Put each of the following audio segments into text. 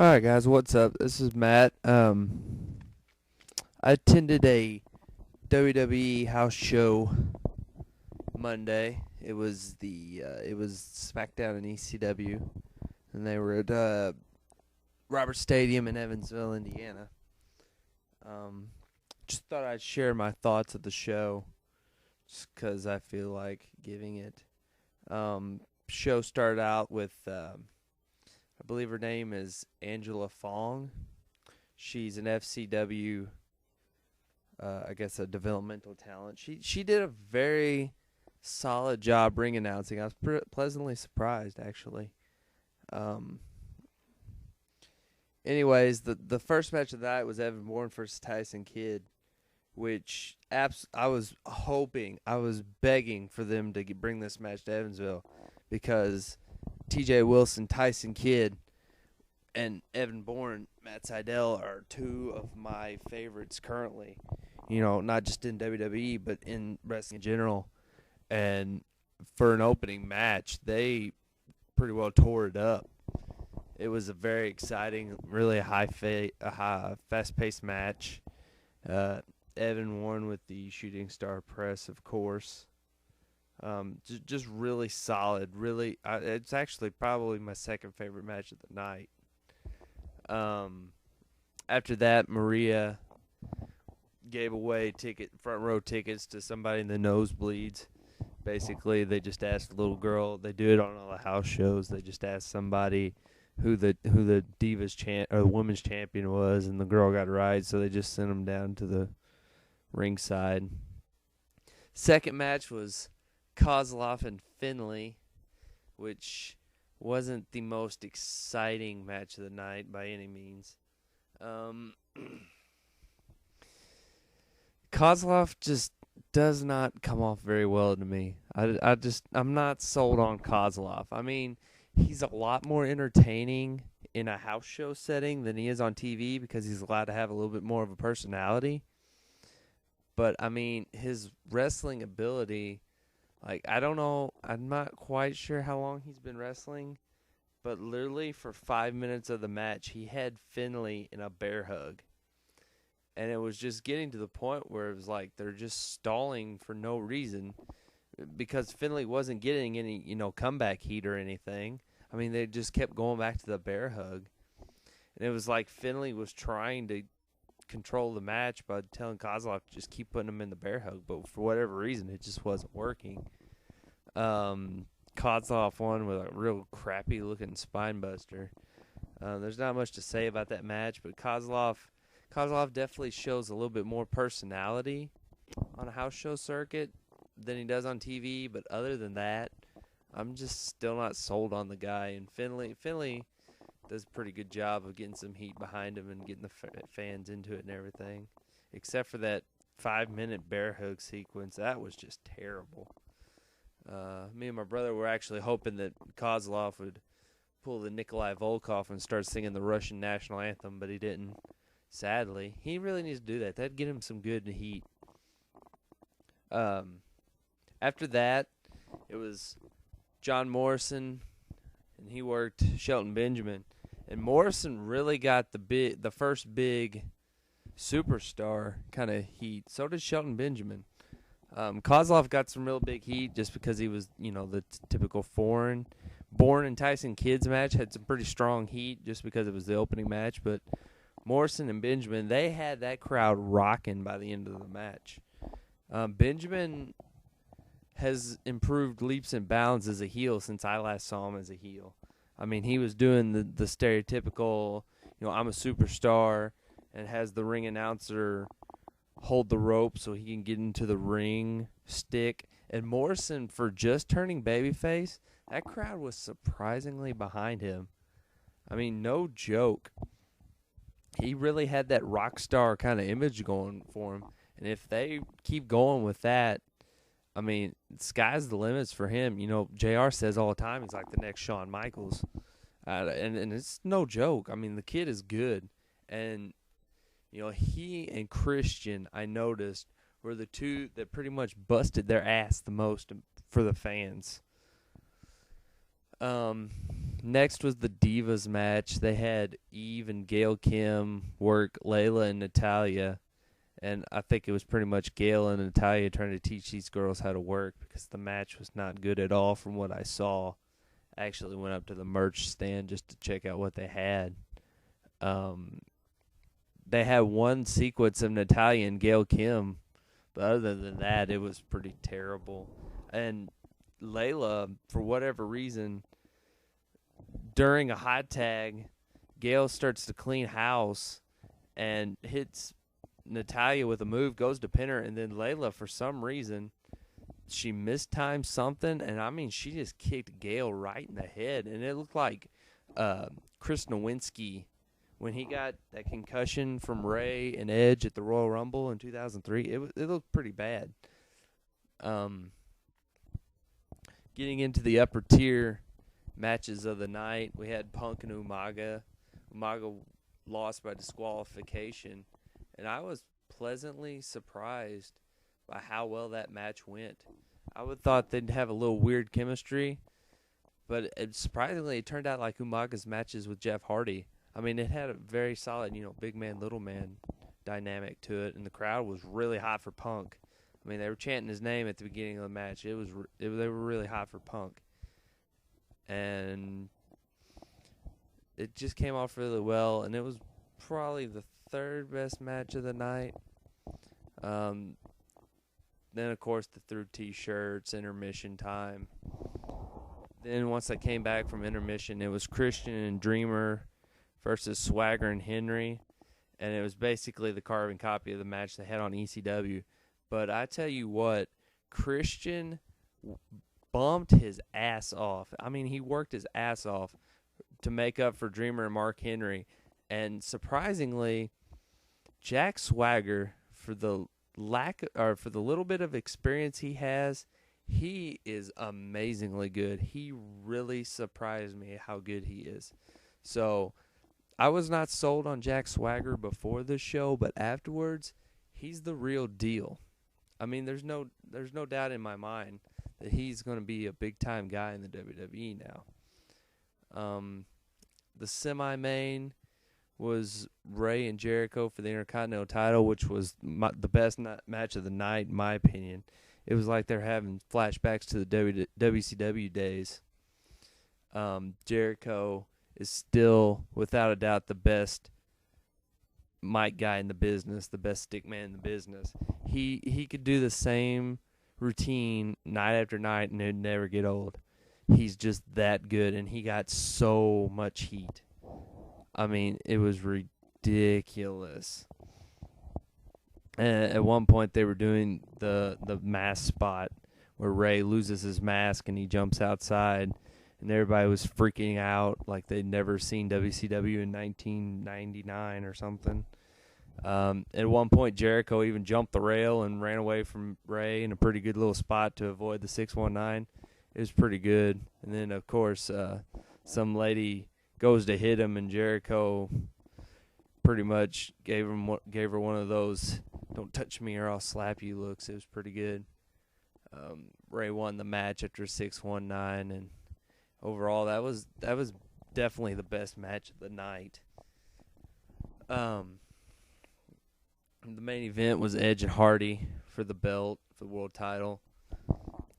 All right, guys, what's up? This is Matt. I attended a WWE house show Monday. It was Smackdown in ECW, and they were at Robert Stadium in Evansville, Indiana. Um, just thought I'd share my thoughts of the show, just 'cause I feel like giving it. Show started out with I believe her name is Angela Fong. She's an FCW, I guess a developmental talent. She did a very solid job ring announcing. I was pleasantly surprised, actually. Um, Anyways, the first match of the night was Evan Bourne versus Tyson Kidd, which I was hoping, I was begging for them to bring this match to Evansville, because T.J. Wilson, Tyson Kidd, and Evan Bourne, Matt Sydal are two of my favorites currently. Not just in WWE, but in wrestling in general. And for an opening match, they pretty well tore it up. It was a very exciting, really fast-paced match. Evan won with the shooting star press, of course. Just really solid. Really, it's actually probably my second favorite match of the night. After that, Maria gave away front row tickets to somebody in the nosebleeds. Basically, they just asked the little girl. They do it on all the house shows. They just asked somebody who the Divas or the women's champion was, and the girl got right, so they just sent them down to the ringside. Second match was Kozlov and Finlay, which wasn't the most exciting match of the night by any means. Kozlov just does not come off very well to me. I'm not sold on Kozlov. I mean, he's a lot more entertaining in a house show setting than he is on TV, because he's allowed to have a little bit more of a personality. But, I mean, his wrestling ability, I don't know, I'm not quite sure how long he's been wrestling, but literally for 5 minutes of the match, he had Finlay in a bear hug. And it was just getting to the point where it was like they're just stalling for no reason, because Finlay wasn't getting any, comeback heat or anything. I mean, they just kept going back to the bear hug. And it was like Finlay was trying to control the match by telling Kozlov to just keep putting him in the bear hug, but for whatever reason, it just wasn't working. Kozlov won with a real crappy-looking spine buster. There's not much to say about that match, but Kozlov definitely shows a little bit more personality on a house show circuit than he does on TV, but other than that, I'm just still not sold on the guy. And Finlay does a pretty good job of getting some heat behind him and getting the fans into it and everything, except for that 5-minute bear hug sequence. That was just terrible. Me and my brother were actually hoping that Kozlov would pull the Nikolai Volkov and start singing the Russian national anthem, but he didn't. Sadly, he really needs to do that. That'd get him some good heat. After that, it was John Morrison, and he worked Shelton Benjamin. And Morrison really got the first big superstar kind of heat. So did Shelton Benjamin. Kozlov got some real big heat just because he was, the typical foreign. Bourne and Tyson Kidd's match had some pretty strong heat just because it was the opening match. But Morrison and Benjamin, they had that crowd rocking by the end of the match. Benjamin has improved leaps and bounds as a heel since I last saw him as a heel. I mean, he was doing the stereotypical, I'm a superstar, and has the ring announcer hold the rope so he can get into the ring stick. And Morrison, for just turning babyface, that crowd was surprisingly behind him. I mean, no joke. He really had that rock star kind of image going for him. And if they keep going with that, I mean, sky's the limits for him. JR says all the time he's like the next Shawn Michaels. And it's no joke. I mean, the kid is good. And, he and Christian, I noticed, were the two that pretty much busted their ass the most for the fans. Next was the Divas match. They had Eve and Gail Kim work Layla and Natalya. And I think it was pretty much Gail and Natalya trying to teach these girls how to work because the match was not good at all from what I saw. I actually went up to the merch stand just to check out what they had. They had one sequence of Natalya and Gail Kim, but other than that, it was pretty terrible. And Layla, for whatever reason, during a hot tag, Gail starts to clean house and hits Natalya with a move, goes to pin her, and then Layla, for some reason, she mistimed something, and I mean, she just kicked Gail right in the head, and it looked like Chris Nowinski when he got that concussion from Ray and Edge at the Royal Rumble in 2003. It looked pretty bad. Getting into the upper tier matches of the night, we had Punk and Umaga. Umaga lost by disqualification, and I was pleasantly surprised by how well that match went. I would thought they'd have a little weird chemistry, but surprisingly, it turned out like Umaga's matches with Jeff Hardy. I mean, it had a very solid, big man, little man dynamic to it, and the crowd was really hot for Punk. I mean, they were chanting his name at the beginning of the match. They were really hot for Punk, and it just came off really well, and it was probably the third best match of the night. Then, of course, they threw T-shirts, intermission time. Then once I came back from intermission, it was Christian and Dreamer versus Swagger and Henry, and it was basically the carbon copy of the match they had on ECW. But I tell you what, Christian bumped his ass off. I mean, he worked his ass off to make up for Dreamer and Mark Henry. And surprisingly, Jack Swagger, for the little bit of experience he has, he is amazingly good. He really surprised me how good he is. So I was not sold on Jack Swagger before the show, but afterwards, he's the real deal. I mean, there's no doubt in my mind that he's going to be a big-time guy in the WWE now. The semi-main was Ray and Jericho for the Intercontinental title, which was the best match of the night, in my opinion. It was like they're having flashbacks to the WCW days. Jericho is still, without a doubt, the best mic guy in the business, the best stick man in the business. He could do the same routine night after night and it'd never get old. He's just that good, and he got so much heat. I mean, it was ridiculous. And at one point, they were doing the mask spot where Ray loses his mask and he jumps outside, and everybody was freaking out like they'd never seen WCW in 1999 or something. At one point, Jericho even jumped the rail and ran away from Ray in a pretty good little spot to avoid the 619. It was pretty good. And then, of course, some lady goes to hit him, and Jericho pretty much gave her one of those "don't touch me or I'll slap you" looks. It was pretty good. Ray won the match after 619, and overall, that was definitely the best match of the night. The main event was Edge and Hardy for the belt, for the world title.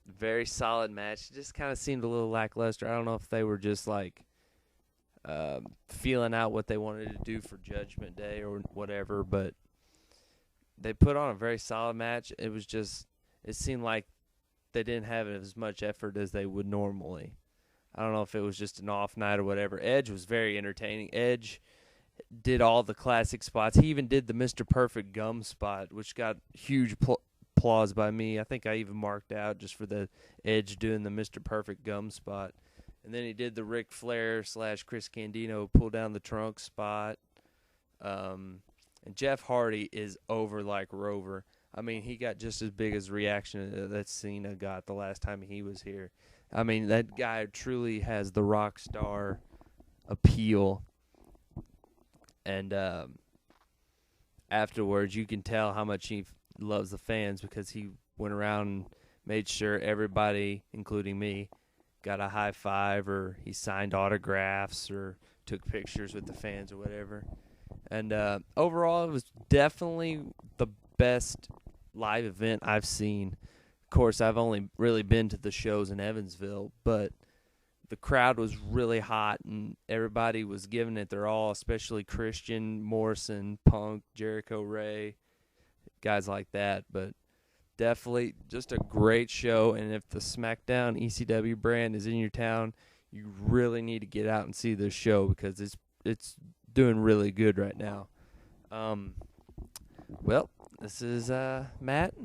Very solid match. It just kind of seemed a little lackluster. I don't know if they were just like feeling out what they wanted to do for Judgment Day or whatever, but they put on a very solid match. It seemed like they didn't have as much effort as they would normally. I don't know if it was just an off night or whatever. Edge was very entertaining. Edge did all the classic spots. He even did the Mr. Perfect gum spot, which got huge applause by me. I think I even marked out just for the Edge doing the Mr. Perfect gum spot. And then he did the Ric Flair / Chris Candido pull down the trunk spot. And Jeff Hardy is over like Rover. I mean, he got just as big as reaction that Cena got the last time he was here. I mean, that guy truly has the rock star appeal. And afterwards, you can tell how much he loves the fans because he went around and made sure everybody, including me, got a high five, or he signed autographs or took pictures with the fans or whatever. And overall, it was definitely the best live event I've seen. Of course, I've only really been to the shows in Evansville, but the crowd was really hot, and everybody was giving it their all, especially Christian, Morrison, Punk, Jericho, Ray, guys like that. But definitely just a great show, and if the Smackdown ECW brand is in your town, you really need to get out and see this show because it's doing really good right now. Well, this is Matt.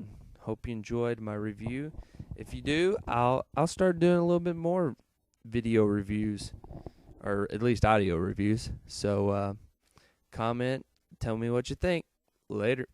Hope you enjoyed my review. If you do, I'll start doing a little bit more video reviews, or at least audio reviews. So comment, tell me what you think. Later.